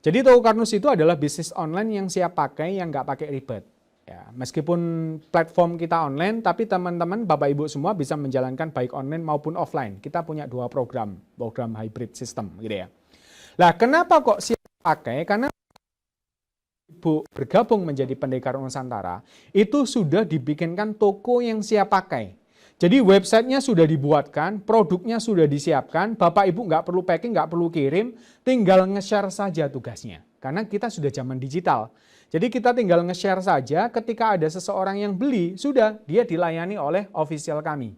Jadi toko Karnus itu adalah bisnis online yang siap pakai, yang nggak pakai ribet. Ya, meskipun platform kita online, tapi teman-teman, Bapak Ibu semua bisa menjalankan baik online maupun offline. Kita punya 2 program hybrid system gitu ya. Lah, kenapa kok siap pakai? Karena Ibu bergabung menjadi Pendekar Nusantara, itu sudah dibikinkan toko yang siap pakai. Jadi websitenya sudah dibuatkan, produknya sudah disiapkan, Bapak Ibu nggak perlu packing, nggak perlu kirim, tinggal nge-share saja tugasnya. Karena kita sudah zaman digital. Jadi kita tinggal nge-share saja, ketika ada seseorang yang beli, sudah dia dilayani oleh official kami.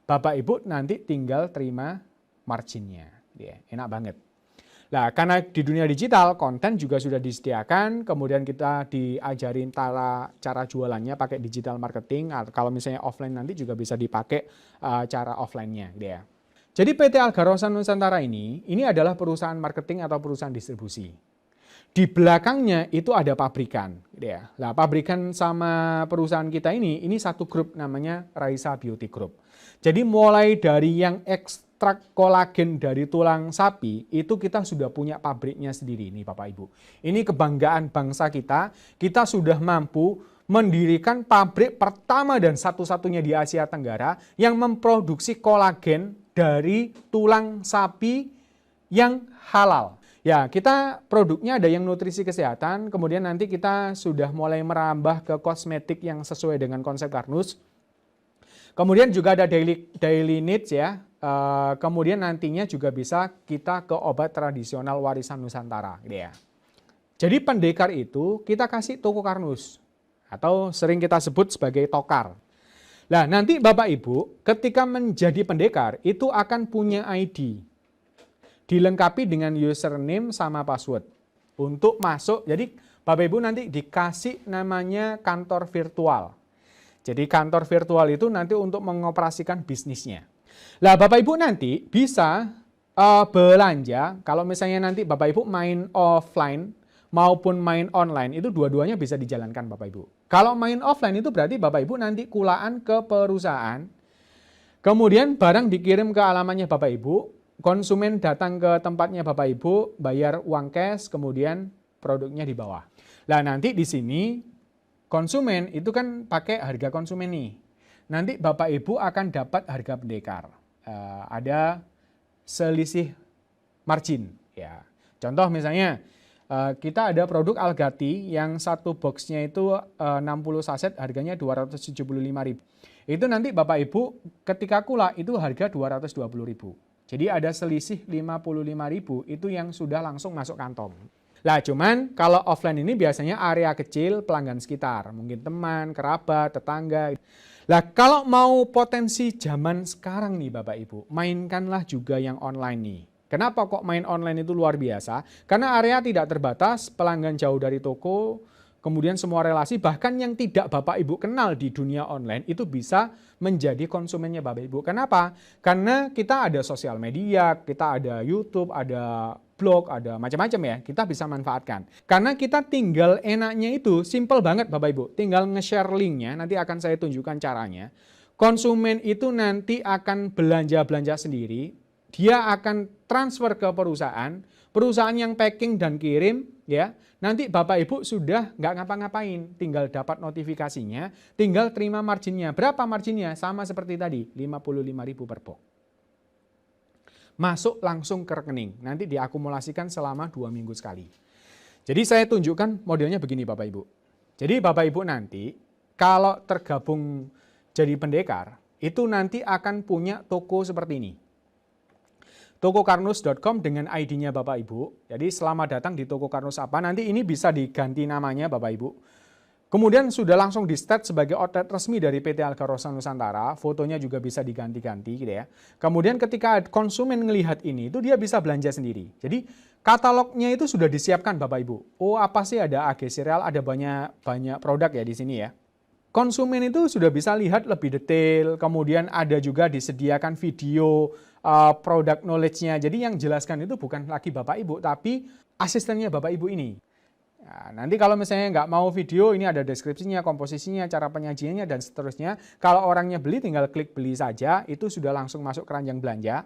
Bapak Ibu nanti tinggal terima marginnya. Ya, enak banget. Nah, karena di dunia digital, konten juga sudah disediakan, kemudian kita diajarin cara jualannya pakai digital marketing, kalau misalnya offline nanti juga bisa dipakai cara offline-nya. Gitu ya. Jadi PT Alga Rosa Nusantara ini adalah perusahaan marketing atau perusahaan distribusi. Di belakangnya itu ada pabrikan. Gitu ya. Nah, pabrikan sama perusahaan kita ini satu grup namanya Raisa Beauty Group. Jadi mulai dari yang ekstrak kolagen dari tulang sapi, itu kita sudah punya pabriknya sendiri nih Bapak Ibu. Ini kebanggaan bangsa kita sudah mampu mendirikan pabrik pertama dan satu-satunya di Asia Tenggara yang memproduksi kolagen dari tulang sapi yang halal. Ya, kita produknya ada yang nutrisi kesehatan, kemudian nanti kita sudah mulai merambah ke kosmetik yang sesuai dengan konsep Karnus. Kemudian juga ada daily needs ya. Kemudian nantinya juga bisa kita ke obat tradisional warisan Nusantara gitu ya. Jadi pendekar itu kita kasih toko Karnus atau sering kita sebut sebagai tokar. Nah, nanti Bapak Ibu ketika menjadi pendekar itu akan punya ID. Dilengkapi dengan username sama password untuk masuk. Jadi Bapak Ibu nanti dikasih namanya kantor virtual. Jadi kantor virtual itu nanti untuk mengoperasikan bisnisnya. Lah Bapak Ibu nanti bisa belanja, kalau misalnya nanti Bapak Ibu main offline maupun main online, itu dua-duanya bisa dijalankan Bapak Ibu. Kalau main offline itu berarti Bapak Ibu nanti kulaan ke perusahaan, kemudian barang dikirim ke alamatnya Bapak Ibu, konsumen datang ke tempatnya Bapak Ibu, bayar uang cash, kemudian produknya di bawah. Lah nanti di sini konsumen itu kan pakai harga konsumen nih. Nanti Bapak Ibu akan dapat harga pendekar. Ada selisih margin. Ya. Contoh misalnya kita ada produk Algati yang satu boxnya itu 60 saset harganya 275.000. Itu nanti Bapak Ibu ketika kula itu harga 220.000. Jadi ada selisih 55.000 itu yang sudah langsung masuk kantong. Lah cuman kalau offline ini biasanya area kecil pelanggan sekitar, mungkin teman, kerabat, tetangga. Lah kalau mau potensi zaman sekarang nih Bapak Ibu, mainkanlah juga yang online nih. Kenapa kok main online itu luar biasa? Karena area tidak terbatas, pelanggan jauh dari toko, kemudian semua relasi, bahkan yang tidak Bapak Ibu kenal di dunia online itu bisa menjadi konsumennya Bapak Ibu. Kenapa? Karena kita ada sosial media, kita ada YouTube, ada blog, ada macam-macam ya, kita bisa manfaatkan. Karena kita tinggal enaknya itu, simple banget Bapak Ibu, tinggal nge-share linknya, nanti akan saya tunjukkan caranya. Konsumen itu nanti akan belanja-belanja sendiri, dia akan transfer ke perusahaan, perusahaan yang packing dan kirim, ya. Nanti Bapak Ibu sudah nggak ngapa-ngapain, tinggal dapat notifikasinya, tinggal terima marginnya. Berapa marginnya? Sama seperti tadi, 55.000 per box. Masuk langsung ke rekening, nanti diakumulasikan selama 2 minggu sekali. Jadi saya tunjukkan modelnya begini Bapak Ibu. Jadi Bapak Ibu nanti kalau tergabung jadi pendekar, itu nanti akan punya toko seperti ini. Tokokarnus.com dengan ID-nya Bapak Ibu. Jadi selamat datang di Toko Karnus apa, nanti ini bisa diganti namanya Bapak Ibu. Kemudian sudah langsung di-start sebagai outlet resmi dari PT Alga Rosa Nusantara, fotonya juga bisa diganti-ganti gitu ya. Kemudian ketika konsumen melihat ini, itu dia bisa belanja sendiri. Jadi katalognya itu sudah disiapkan Bapak Ibu. Oh apa sih, ada AG Cereal, ada banyak produk ya di sini ya. Konsumen itu sudah bisa lihat lebih detail, kemudian ada juga disediakan video produk knowledge-nya. Jadi yang jelaskan itu bukan lagi Bapak Ibu, tapi asistennya Bapak Ibu ini. Nah, nanti kalau misalnya nggak mau video, ini ada deskripsinya, komposisinya, cara penyajiannya, dan seterusnya. Kalau orangnya beli tinggal klik beli saja, itu sudah langsung masuk keranjang belanja.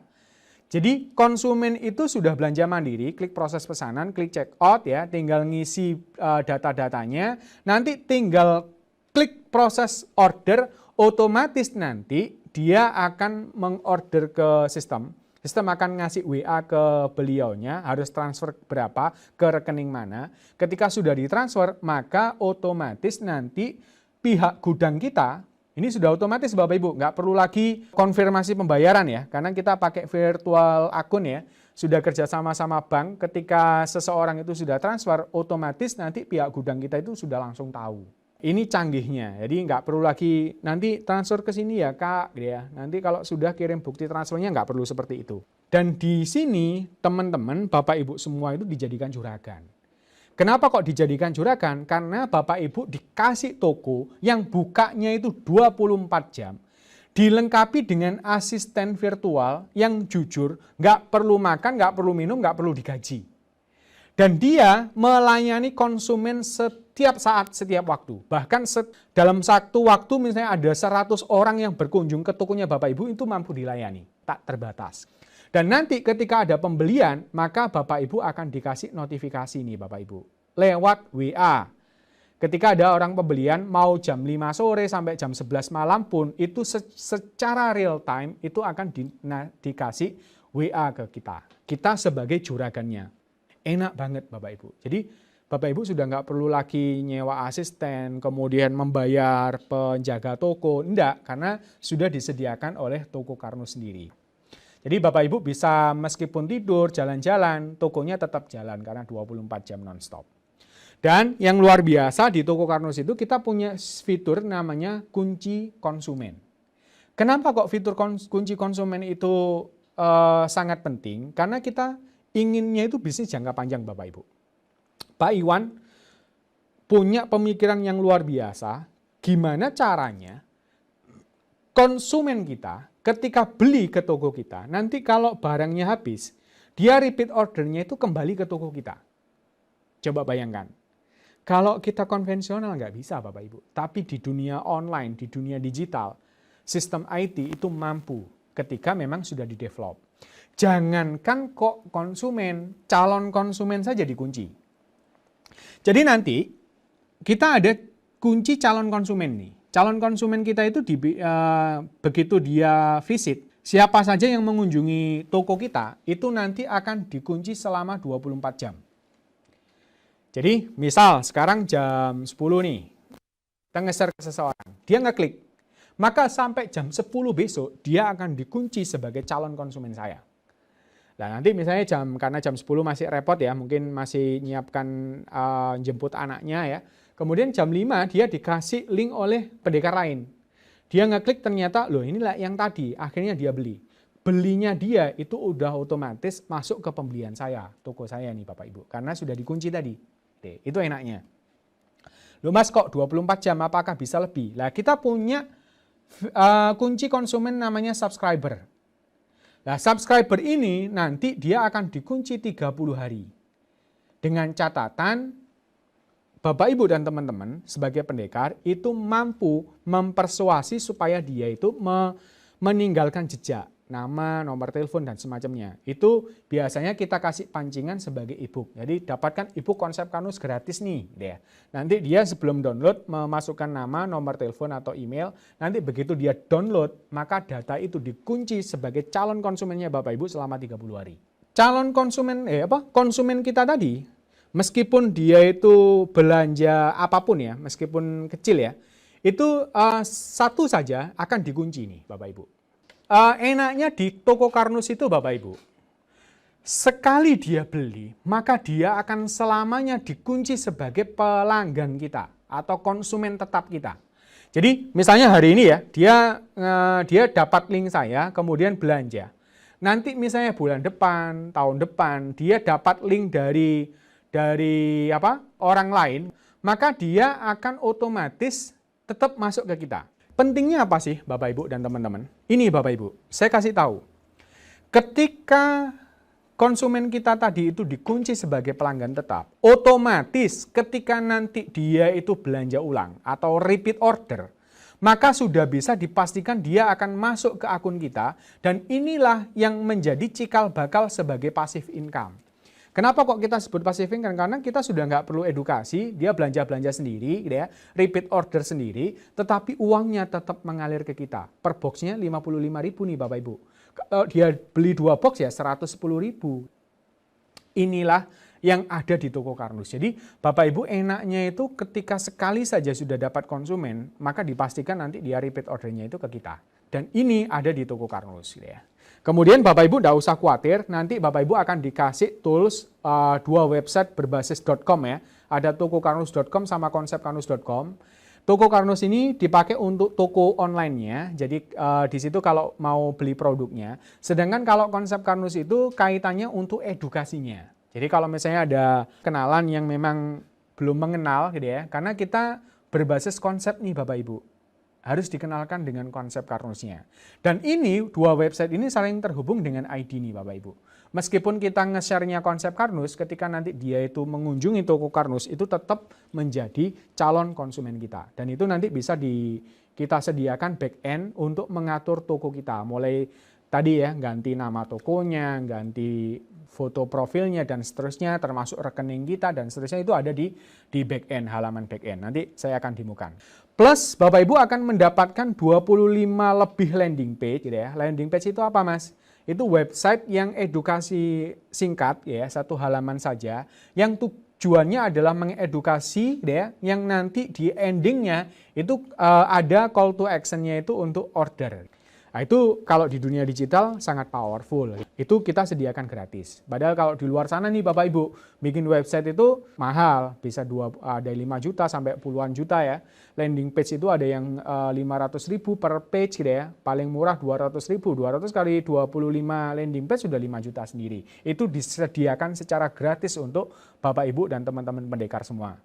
Jadi konsumen itu sudah belanja mandiri, klik proses pesanan, klik check out ya, tinggal ngisi data-datanya, nanti tinggal klik proses order, otomatis nanti dia akan mengorder ke sistem. Sistem akan ngasih WA ke beliaunya, harus transfer berapa, ke rekening mana. Ketika sudah ditransfer, maka otomatis nanti pihak gudang kita, ini sudah otomatis Bapak Ibu, nggak perlu lagi konfirmasi pembayaran ya, karena kita pakai virtual akun ya, sudah kerjasama sama bank, ketika seseorang itu sudah transfer, otomatis nanti pihak gudang kita itu sudah langsung tahu. Ini canggihnya, jadi nggak perlu lagi nanti transfer ke sini ya Kak, ya. Nanti kalau sudah kirim bukti transfernya nggak perlu seperti itu. Dan di sini teman-teman, Bapak Ibu semua itu dijadikan juragan. Kenapa kok dijadikan juragan? Karena Bapak Ibu dikasih toko yang bukanya itu 24 jam, dilengkapi dengan asisten virtual yang jujur, nggak perlu makan, nggak perlu minum, nggak perlu digaji. Dan dia melayani konsumen setiap saat, setiap waktu. Bahkan dalam satu waktu misalnya ada 100 orang yang berkunjung ke tokonya Bapak Ibu, itu mampu dilayani, tak terbatas. Dan nanti ketika ada pembelian, maka Bapak Ibu akan dikasih notifikasi nih Bapak Ibu, lewat WA. Ketika ada orang pembelian mau jam 5 sore sampai jam 11 malam pun, itu secara real time itu akan dikasih WA ke kita. Kita sebagai juragannya. Enak banget Bapak Ibu. Jadi Bapak Ibu sudah nggak perlu lagi nyewa asisten, kemudian membayar penjaga toko. Enggak, karena sudah disediakan oleh toko Karnus sendiri. Jadi Bapak Ibu bisa meskipun tidur, jalan-jalan, tokonya tetap jalan karena 24 jam non-stop. Dan yang luar biasa di toko Karnus itu kita punya fitur namanya kunci konsumen. Kenapa kok fitur kunci konsumen itu sangat penting? Karena kita inginnya itu bisnis jangka panjang Bapak Ibu. Pak Iwan punya pemikiran yang luar biasa, gimana caranya konsumen kita ketika beli ke toko kita, nanti kalau barangnya habis, dia repeat ordernya itu kembali ke toko kita. Coba bayangkan, kalau kita konvensional nggak bisa Bapak Ibu, tapi di dunia online, di dunia digital, sistem IT itu mampu ketika memang sudah di-develop. Jangankan kok konsumen, calon konsumen saja dikunci. Jadi nanti kita ada kunci calon konsumen nih. Calon konsumen kita itu begitu dia visit, siapa saja yang mengunjungi toko kita, itu nanti akan dikunci selama 24 jam. Jadi misal sekarang jam 10 nih, kita nge-share ke seseorang, dia ngeklik, maka sampai jam 10 besok dia akan dikunci sebagai calon konsumen saya. Nah nanti misalnya karena jam 10 masih repot ya, mungkin masih nyiapkan jemput anaknya ya. Kemudian jam 5 dia dikasih link oleh pendekar lain. Dia ngeklik ternyata, loh inilah yang tadi, akhirnya dia beli. Belinya dia itu udah otomatis masuk ke pembelian saya, toko saya nih Bapak Ibu. Karena sudah dikunci tadi. Itu enaknya. Loh Mas kok 24 jam, apakah bisa lebih? Nah kita punya kunci konsumen namanya subscriber. Nah subscriber ini nanti dia akan dikunci 30 hari. Dengan catatan, Bapak, Ibu, dan teman-teman sebagai pendekar itu mampu mempersuasi supaya dia itu meninggalkan jejak, nama, nomor telepon, dan semacamnya. Itu biasanya kita kasih pancingan sebagai e-book. Jadi dapatkan e-book konsep Karnus gratis nih. Nanti dia sebelum download memasukkan nama, nomor telepon, atau email. Nanti begitu dia download, maka data itu dikunci sebagai calon konsumennya Bapak Ibu selama 30 hari. Calon konsumen, konsumen kita tadi, meskipun dia itu belanja apapun ya, meskipun kecil ya, itu satu saja akan dikunci nih Bapak Ibu. Enaknya di toko Karnus itu Bapak Ibu, sekali dia beli, maka dia akan selamanya dikunci sebagai pelanggan kita atau konsumen tetap kita. Jadi misalnya hari ini ya, dia dapat link saya, kemudian belanja. Nanti misalnya bulan depan, tahun depan, dia dapat link dari orang lain, maka dia akan otomatis tetap masuk ke kita. Pentingnya apa sih Bapak Ibu dan teman-teman? Ini Bapak Ibu, saya kasih tahu. Ketika konsumen kita tadi itu dikunci sebagai pelanggan tetap, otomatis ketika nanti dia itu belanja ulang atau repeat order, maka sudah bisa dipastikan dia akan masuk ke akun kita, dan inilah yang menjadi cikal bakal sebagai passive income. Kenapa kok kita sebut passive income? Karena kita sudah nggak perlu edukasi, dia belanja-belanja sendiri, gitu ya, repeat order sendiri, tetapi uangnya tetap mengalir ke kita. Per boxnya 55.000 nih Bapak Ibu. Kalau dia beli 2 box ya 110.000. Inilah yang ada di toko Karnus. Jadi Bapak Ibu enaknya itu ketika sekali saja sudah dapat konsumen, maka dipastikan nanti dia repeat ordernya itu ke kita. Dan ini ada di toko Karnus, gitu ya. Kemudian Bapak Ibu tidak usah khawatir, nanti Bapak Ibu akan dikasih tools 2 website berbasis .com ya. Ada tokokarnus.com sama konsepkarnus.com. Toko Karnus ini dipakai untuk toko online-nya, jadi di situ kalau mau beli produknya. Sedangkan kalau konsep Karnus itu kaitannya untuk edukasinya. Jadi kalau misalnya ada kenalan yang memang belum mengenal gitu ya, karena kita berbasis konsep nih Bapak Ibu. Harus dikenalkan dengan konsep Karnusnya. Dan ini 2 website ini saling terhubung dengan ID nih Bapak Ibu. Meskipun kita nge-share-nya konsep Karnus, ketika nanti dia itu mengunjungi toko Karnus, itu tetap menjadi calon konsumen kita. Dan itu nanti bisa kita sediakan back-end untuk mengatur toko kita. Mulai tadi ya, ganti nama tokonya, ganti foto profilnya, dan seterusnya, termasuk rekening kita, dan seterusnya itu ada di back-end, halaman back-end. Nanti saya akan demokan. Plus, Bapak Ibu akan mendapatkan 25 lebih landing page, gitu ya. Landing page itu apa, Mas? Itu website yang edukasi singkat, ya, 1 halaman saja, yang tujuannya adalah mengedukasi, gitu ya, yang nanti di endingnya itu ada call to action-nya itu untuk order. Nah, itu kalau di dunia digital sangat powerful. Itu kita sediakan gratis. Padahal kalau di luar sana nih Bapak Ibu, bikin website itu mahal. Bisa ada 5 juta sampai puluhan juta ya. Landing page itu ada yang 500.000 per page gitu ya. Paling murah 200.000. 200 kali 25 landing page sudah 5 juta sendiri. Itu disediakan secara gratis untuk Bapak Ibu dan teman-teman pendekar semua.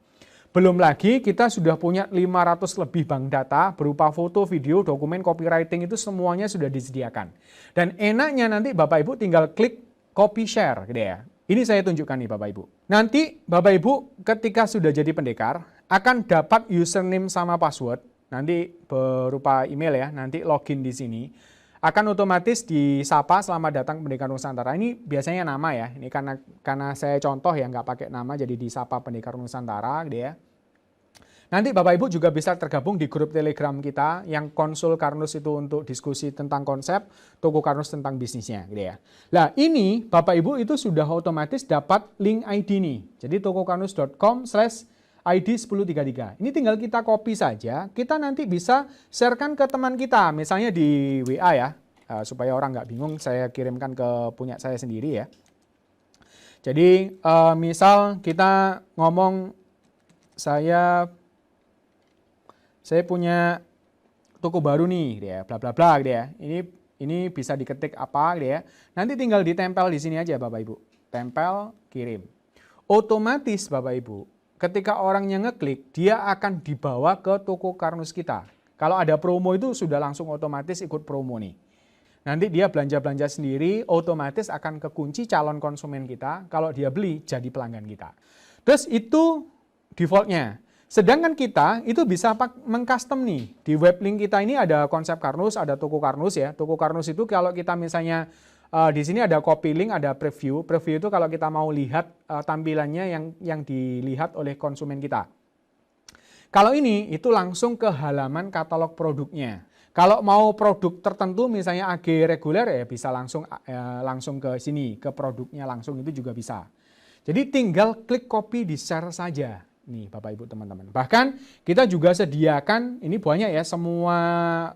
Belum lagi kita sudah punya 500 lebih bank data berupa foto, video, dokumen, copywriting itu semuanya sudah disediakan. Dan enaknya nanti Bapak Ibu tinggal klik copy share gitu ya. Ini saya tunjukkan nih Bapak Ibu. Nanti Bapak Ibu ketika sudah jadi pendekar akan dapat username sama password. Nanti berupa email ya, nanti login di sini. Akan otomatis disapa selamat datang Pendekar Nusantara. Ini biasanya nama ya. Ini karena saya contoh ya nggak pakai nama jadi disapa Pendekar Nusantara gitu ya. Nanti Bapak Ibu juga bisa tergabung di grup Telegram kita yang konsul Karnus itu untuk diskusi tentang konsep, toko Karnus tentang bisnisnya gitu ya. Nah, ini Bapak Ibu itu sudah otomatis dapat link ID nih. Jadi tokokarnus.com/ID1033. Ini tinggal kita copy saja, kita nanti bisa sharekan ke teman kita, misalnya di WA ya, supaya orang nggak bingung, saya kirimkan ke punya saya sendiri ya. Jadi misal kita ngomong, saya punya toko baru nih, gitu ya, bla bla bla, gitu ya. Ini bisa diketik apa, gitu ya. Nanti tinggal ditempel di sini aja, Bapak Ibu. Tempel, kirim. Otomatis, Bapak Ibu, ketika orangnya ngeklik, dia akan dibawa ke toko Karnus kita. Kalau ada promo itu sudah langsung otomatis ikut promo nih. Nanti dia belanja-belanja sendiri, otomatis akan kekunci calon konsumen kita. Kalau dia beli, jadi pelanggan kita. Terus itu defaultnya. Sedangkan kita itu bisa mengcustom nih. Di web link kita ini ada konsep Karnus, ada toko Karnus ya. Toko Karnus itu kalau kita misalnya di sini ada copy link, ada preview. Preview itu kalau kita mau lihat tampilannya yang dilihat oleh konsumen kita. Kalau ini itu langsung ke halaman katalog produknya. Kalau mau produk tertentu misalnya AG reguler ya bisa langsung ke sini, ke produknya langsung itu juga bisa. Jadi tinggal klik copy di share saja. Nih Bapak Ibu teman-teman. Bahkan kita juga sediakan, ini banyak ya semua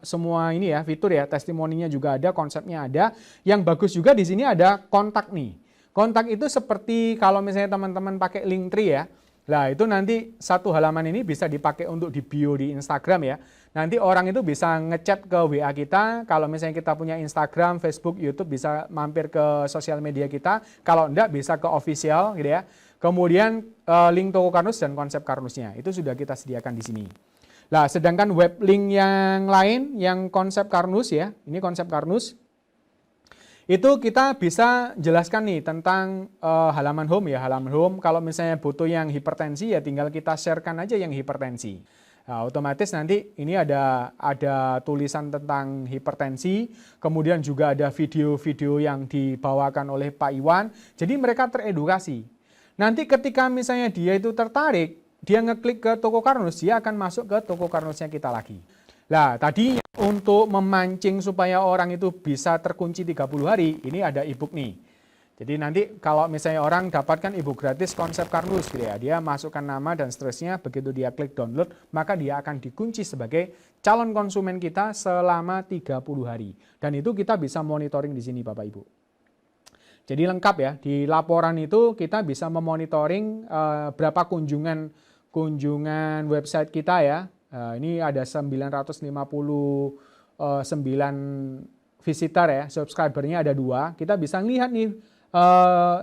ini ya fitur ya, testimoninya juga ada, konsepnya ada. Yang bagus juga di sini ada kontak nih. Kontak itu seperti kalau misalnya teman-teman pakai Linktree ya. Nah itu nanti satu halaman ini bisa dipakai untuk di bio di Instagram ya. Nanti orang itu bisa ngechat ke WA kita. Kalau misalnya kita punya Instagram, Facebook, YouTube bisa mampir ke sosial media kita. Kalau enggak bisa ke official gitu ya. Kemudian link toko Karnus dan konsep Karnusnya itu sudah kita sediakan di sini. Nah, sedangkan web link yang lain yang konsep Karnus ya, ini konsep Karnus. Itu kita bisa jelaskan nih tentang halaman home ya, halaman home. Kalau misalnya butuh yang hipertensi ya tinggal kita sharekan aja yang hipertensi. Nah, otomatis nanti ini ada tulisan tentang hipertensi, kemudian juga ada video-video yang dibawakan oleh Pak Iwan. Jadi mereka teredukasi. Nanti ketika misalnya dia itu tertarik, dia ngeklik ke toko Karnus, dia akan masuk ke toko Karnusnya kita lagi. Nah, tadi untuk memancing supaya orang itu bisa terkunci 30 hari, ini ada e-book nih. Jadi nanti kalau misalnya orang dapatkan e-book gratis konsep Karnus gitu ya, dia masukkan nama dan seterusnya, begitu dia klik download, maka dia akan dikunci sebagai calon konsumen kita selama 30 hari. Dan itu kita bisa monitoring di sini Bapak Ibu. Jadi lengkap ya, di laporan itu kita bisa memonitoring berapa kunjungan website kita ya. Ini ada 959 visitor ya, subscribernya ada 2. Kita bisa lihat nih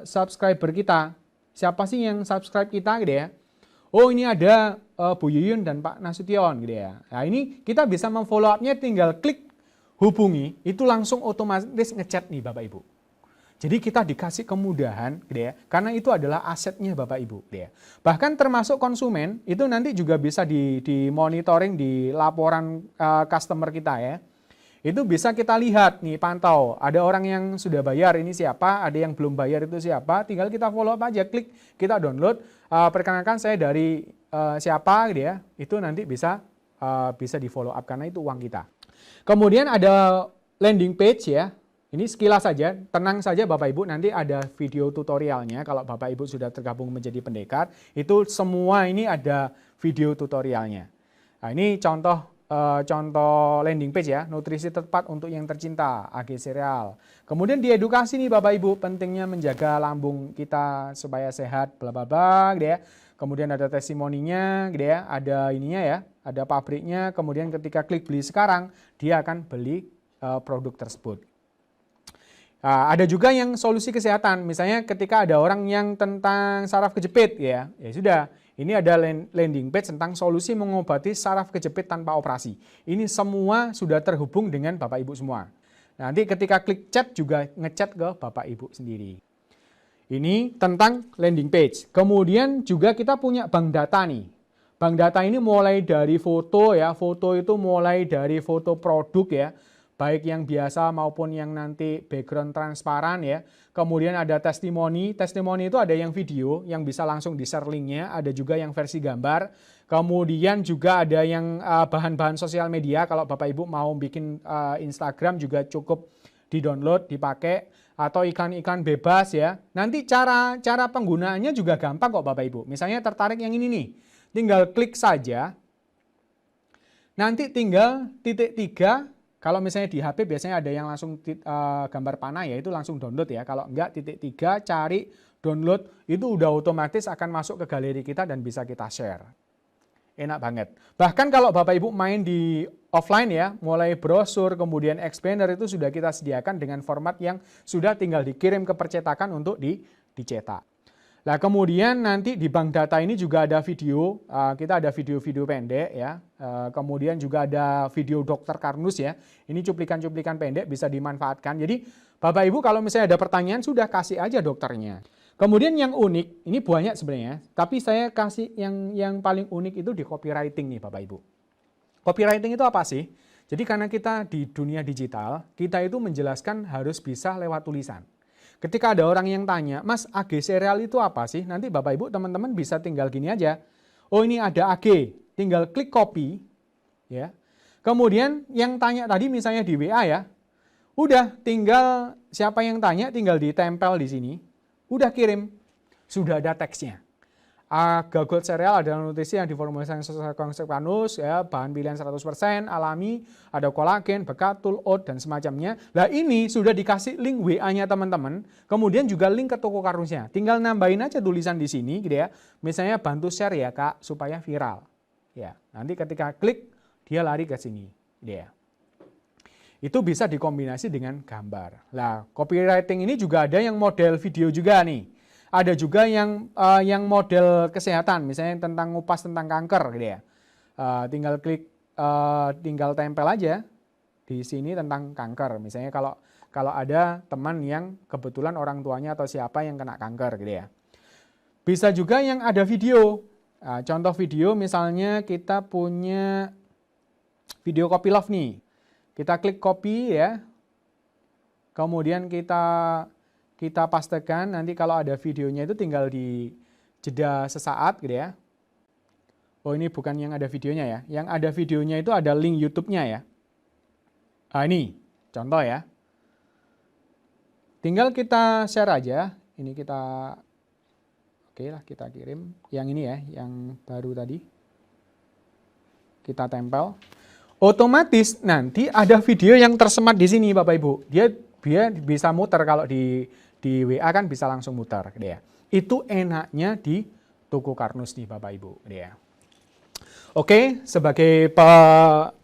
subscriber kita. Siapa sih yang subscribe kita gitu ya? Oh, ini ada Bu Yuyun dan Pak Nasution gitu ya. Nah, ini kita bisa memfollow up-nya, tinggal klik hubungi, itu langsung otomatis ngechat nih Bapak Ibu. Jadi kita dikasih kemudahan gitu ya, karena itu adalah asetnya Bapak Ibu gitu ya. Bahkan termasuk konsumen itu nanti juga bisa dimonitoring di laporan customer kita ya. Itu bisa kita lihat nih, pantau. Ada orang yang sudah bayar, ini siapa, ada yang belum bayar itu siapa, tinggal kita follow up aja, klik, kita download. Perkenalkan saya dari siapa gitu ya, itu nanti bisa di follow up karena itu uang kita. Kemudian ada landing page ya, ini sekilas saja, tenang saja Bapak Ibu, nanti ada video tutorialnya. Kalau Bapak Ibu sudah tergabung menjadi pendekar, itu semua ini ada video tutorialnya. Nah, ini contoh landing page ya, nutrisi tepat untuk yang tercinta, AG Cereal. Kemudian diedukasi nih Bapak Ibu, pentingnya menjaga lambung kita supaya sehat, bla bla bla gitu ya. Kemudian ada testimoninya gitu ya, ada ininya ya, ada pabriknya. Kemudian ketika klik beli sekarang, dia akan beli produk tersebut. Ada juga yang solusi kesehatan, misalnya ketika ada orang yang tentang saraf kejepit ya sudah. Ini ada landing page tentang solusi mengobati saraf kejepit tanpa operasi. Ini semua sudah terhubung dengan Bapak Ibu semua. Nanti ketika klik chat juga ngechat ke Bapak Ibu sendiri. Ini tentang landing page. Kemudian juga kita punya bank data nih. Bank data ini mulai dari foto ya. Foto itu mulai dari foto produk ya. Baik yang biasa maupun yang nanti background transparan ya. Kemudian ada testimoni. Testimoni itu ada yang video yang bisa langsung di-share linknya. Ada juga yang versi gambar. Kemudian juga ada yang bahan-bahan sosial media. Kalau Bapak Ibu mau bikin Instagram juga cukup di-download, dipakai. Atau iklan-iklan bebas ya. Nanti cara penggunaannya juga gampang kok Bapak Ibu. Misalnya tertarik yang ini nih. Tinggal klik saja. Nanti tinggal titik 3. Kalau misalnya di HP biasanya ada yang langsung gambar panah ya, itu langsung download ya. Kalau enggak titik 3 cari download, itu udah otomatis akan masuk ke galeri kita dan bisa kita share. Enak banget. Bahkan kalau Bapak Ibu main di offline ya, mulai brosur kemudian expander itu sudah kita sediakan dengan format yang sudah tinggal dikirim ke percetakan untuk dicetak. Nah, kemudian nanti di bank data ini juga ada video, kita ada video-video pendek ya, kemudian juga ada video dokter Karnus ya, ini cuplikan-cuplikan pendek bisa dimanfaatkan. Jadi Bapak Ibu kalau misalnya ada pertanyaan sudah kasih aja dokternya. Kemudian yang unik, ini banyak sebenarnya, tapi saya kasih yang paling unik itu di copywriting nih Bapak Ibu. Copywriting itu apa sih? Jadi karena kita di dunia digital, kita itu menjelaskan harus bisa lewat tulisan. Ketika ada orang yang tanya, Mas, AG Cereal itu apa sih? Nanti Bapak Ibu teman-teman bisa tinggal gini aja. Oh, ini ada AG, tinggal klik copy ya. Kemudian yang tanya tadi misalnya di WA ya. Udah tinggal siapa yang tanya tinggal ditempel di sini. Udah kirim. Sudah ada teksnya. Gagot Cereal adalah nutrisi yang diformulasikan sesuai konsep Karnus, ya, bahan pilihan 100% alami, ada kolagen, bekatul, oat, dan semacamnya. Nah ini sudah dikasih link WA-nya teman-teman, kemudian juga link ke toko Karnusnya. Tinggal nambahin aja tulisan di sini, gitu ya. Misalnya bantu share ya Kak, supaya viral. Ya, nanti ketika klik, dia lari ke sini, gitu ya. Itu bisa dikombinasi dengan gambar. Nah, copywriting ini juga ada yang model video juga nih. Ada juga yang model kesehatan, misalnya tentang ngupas tentang kanker gitu ya. Tinggal klik, tinggal tempel aja di sini tentang kanker. Misalnya kalau ada teman yang kebetulan orang tuanya atau siapa yang kena kanker gitu ya. Bisa juga yang ada video. Nah, contoh video misalnya kita punya video copy love nih. Kita klik copy ya. Kemudian kita pastekan, nanti kalau ada videonya itu tinggal di jeda sesaat gitu ya. Oh ini bukan yang ada videonya ya. Yang ada videonya itu ada link YouTube-nya ya. Nah ini contoh ya. Tinggal kita share aja. Ini kita, oke lah kita kirim. Yang ini ya, yang baru tadi. Kita tempel. Otomatis nanti ada video yang tersemat di sini Bapak Ibu. Dia bisa muter kalau di WA kan bisa langsung muter gitu ya. Itu enaknya di Toko Karnus nih Bapak Ibu gitu ya. Oke, sebagai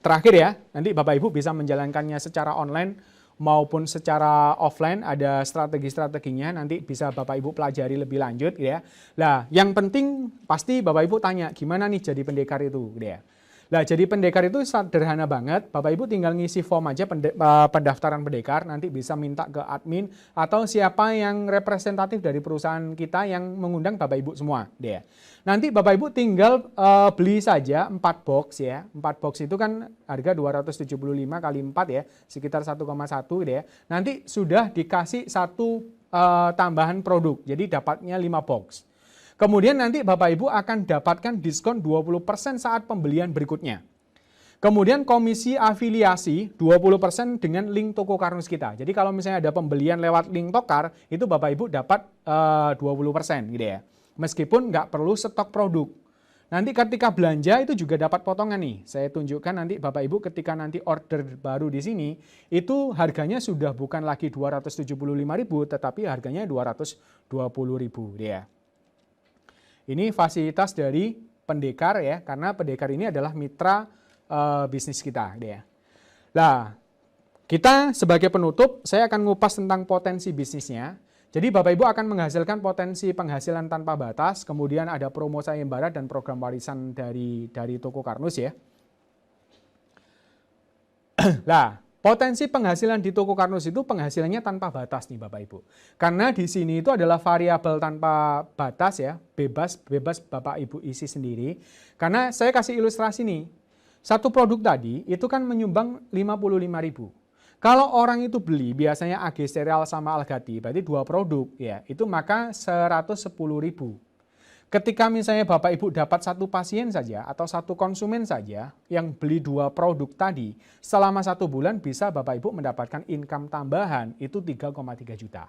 terakhir ya, nanti Bapak Ibu bisa menjalankannya secara online maupun secara offline, ada strategi-strateginya, nanti bisa Bapak Ibu pelajari lebih lanjut gitu ya. Nah, yang penting pasti Bapak Ibu tanya, gimana nih jadi pendekar itu gitu ya. Nah, jadi pendekar itu sederhana banget. Bapak Ibu tinggal ngisi form aja pendaftaran pendekar, nanti bisa minta ke admin atau siapa yang representatif dari perusahaan kita yang mengundang Bapak Ibu semua, deh. Nanti Bapak Ibu tinggal beli saja 4 box ya. 4 box itu kan harga 275 kali 4 ya, sekitar 1,1 deh ya. Nanti sudah dikasih satu tambahan produk. Jadi dapatnya 5 box. Kemudian nanti Bapak Ibu akan dapatkan diskon 20% saat pembelian berikutnya. Kemudian komisi afiliasi 20% dengan link Toko Karnus kita. Jadi kalau misalnya ada pembelian lewat link Tokar, itu Bapak Ibu dapat 20% gitu ya. Meskipun nggak perlu stok produk. Nanti ketika belanja itu juga dapat potongan nih. Saya tunjukkan nanti Bapak Ibu ketika nanti order baru di sini, itu harganya sudah bukan lagi 275.000, tetapi harganya 220.000 dia. Ini fasilitas dari pendekar ya, karena pendekar ini adalah mitra bisnis kita dia. Nah, kita sebagai penutup, saya akan ngupas tentang potensi bisnisnya. Jadi Bapak Ibu akan menghasilkan potensi penghasilan tanpa batas, kemudian ada promo sayembara dan program warisan dari Toko Karnus ya. Nah, potensi penghasilan di Toko Karnus itu penghasilannya tanpa batas nih Bapak Ibu. Karena di sini itu adalah variabel tanpa batas ya, bebas Bapak Ibu isi sendiri. Karena saya kasih ilustrasi nih, satu produk tadi itu kan menyumbang 55.000. Kalau orang itu beli biasanya AG Cereal sama Algati, berarti 2 produk ya, itu maka 110.000. Ketika misalnya Bapak Ibu dapat satu pasien saja atau satu konsumen saja yang beli 2 produk tadi, selama 1 bulan bisa Bapak Ibu mendapatkan income tambahan itu 3,3 juta.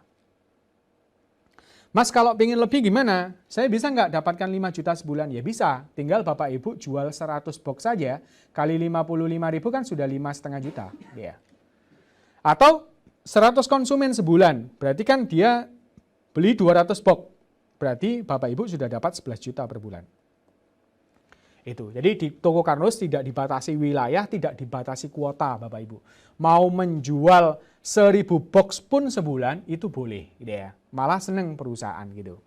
Mas kalau pengen lebih gimana? Saya bisa nggak dapatkan 5 juta sebulan? Ya bisa, tinggal Bapak Ibu jual 100 box saja, kali 55.000 kan sudah 5,5 juta. Ya. Atau 100 konsumen sebulan, berarti kan dia beli 200 box. Berarti Bapak Ibu sudah dapat 11 juta per bulan. Itu. Jadi di Toko Karnus tidak dibatasi wilayah, tidak dibatasi kuota Bapak Ibu. Mau menjual 1.000 box pun sebulan itu boleh gitu ya. Malah seneng perusahaan gitu.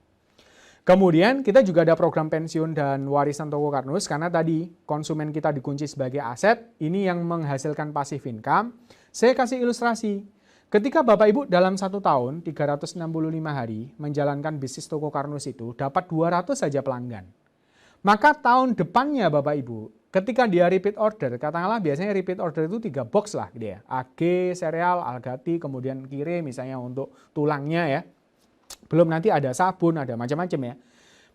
Kemudian kita juga ada program pensiun dan warisan Toko Karnus karena tadi konsumen kita dikunci sebagai aset, ini yang menghasilkan passive income. Saya kasih ilustrasi. Ketika Bapak Ibu dalam 1 tahun 365 hari menjalankan bisnis Toko Karnus itu dapat 200 saja pelanggan. Maka tahun depannya Bapak Ibu, ketika dia repeat order, katakanlah biasanya repeat order itu 3 box lah gitu ya. AG, Cereal, Algati, kemudian Kire misalnya untuk tulangnya ya. Belum nanti ada sabun, ada macam-macam ya.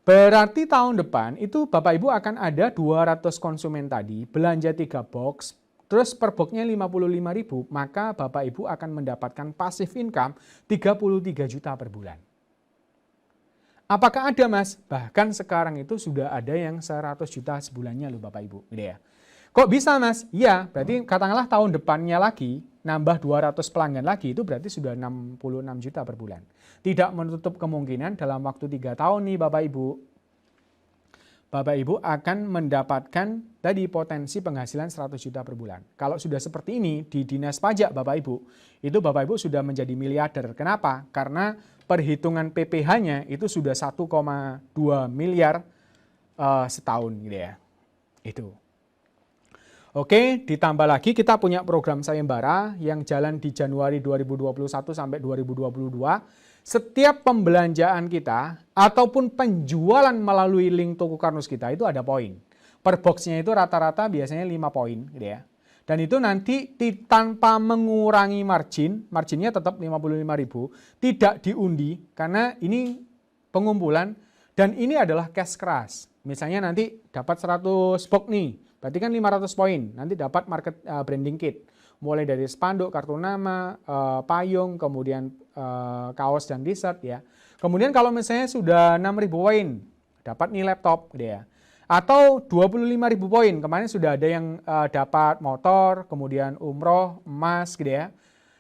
Berarti tahun depan itu Bapak Ibu akan ada 200 konsumen tadi, belanja 3 box, terus per boxnya 55.000, maka Bapak Ibu akan mendapatkan passive income 33 juta per bulan. Apakah ada Mas? Bahkan sekarang itu sudah ada yang 100 juta sebulannya loh Bapak Ibu. Gitu ya. Kok bisa Mas? Iya, berarti katakanlah tahun depannya lagi, nambah 200 pelanggan lagi, itu berarti sudah 66 juta per bulan. Tidak menutup kemungkinan dalam waktu 3 tahun nih Bapak Ibu, Bapak Ibu akan mendapatkan tadi potensi penghasilan 100 juta per bulan. Kalau sudah seperti ini di Dinas Pajak Bapak Ibu, itu Bapak Ibu sudah menjadi miliarder. Kenapa? Karena perhitungan PPh-nya itu sudah 1,2 miliar setahun gitu ya. Itu. Oke, ditambah lagi kita punya program sayembara yang jalan di Januari 2021 sampai 2022. Setiap pembelanjaan kita ataupun penjualan melalui link toko Karnus kita itu ada poin. Per boxnya itu rata-rata biasanya 5 poin gitu ya. Dan itu nanti tanpa mengurangi marginnya tetap 55.000, tidak diundi karena ini pengumpulan dan ini adalah cash keras. Misalnya nanti dapat 100 box nih, berarti kan 500 poin, nanti dapat market branding kit. Mulai dari spanduk, kartu nama, payung, kemudian kaos dan t-shirt ya. Kemudian kalau misalnya sudah 6.000 poin, dapat nih laptop gitu ya. Atau 25.000 poin, kemarin sudah ada yang dapat motor, kemudian umroh, emas gitu ya.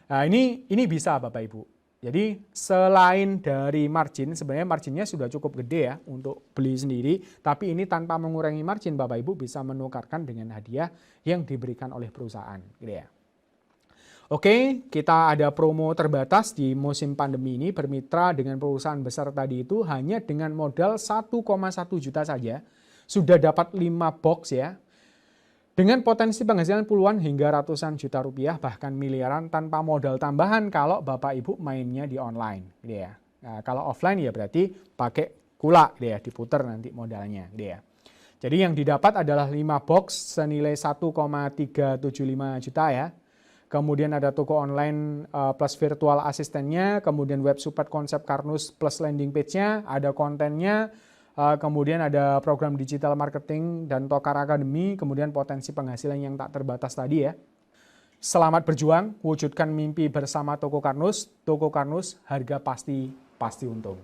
Nah ini bisa Bapak Ibu. Jadi selain dari margin, sebenarnya marginnya sudah cukup gede ya untuk beli sendiri. Tapi ini tanpa mengurangi margin, Bapak Ibu bisa menukarkan dengan hadiah yang diberikan oleh perusahaan gitu ya. Oke, kita ada promo terbatas di musim pandemi ini, bermitra dengan perusahaan besar tadi itu hanya dengan modal 1,1 juta saja, sudah dapat 5 box ya, dengan potensi penghasilan puluhan hingga ratusan juta rupiah, bahkan miliaran tanpa modal tambahan kalau Bapak Ibu mainnya di online. Gitu ya. Nah, kalau offline ya berarti pakai kula gitu ya, diputer nanti modalnya. Gitu ya. Jadi yang didapat adalah 5 box senilai 1,375 juta ya. Kemudian ada toko online plus virtual asistennya, kemudian web support konsep Karnus plus landing page-nya, ada kontennya, kemudian ada program digital marketing dan Tokar Academy, kemudian potensi penghasilan yang tak terbatas tadi ya. Selamat berjuang, wujudkan mimpi bersama Toko Karnus, harga pasti untung.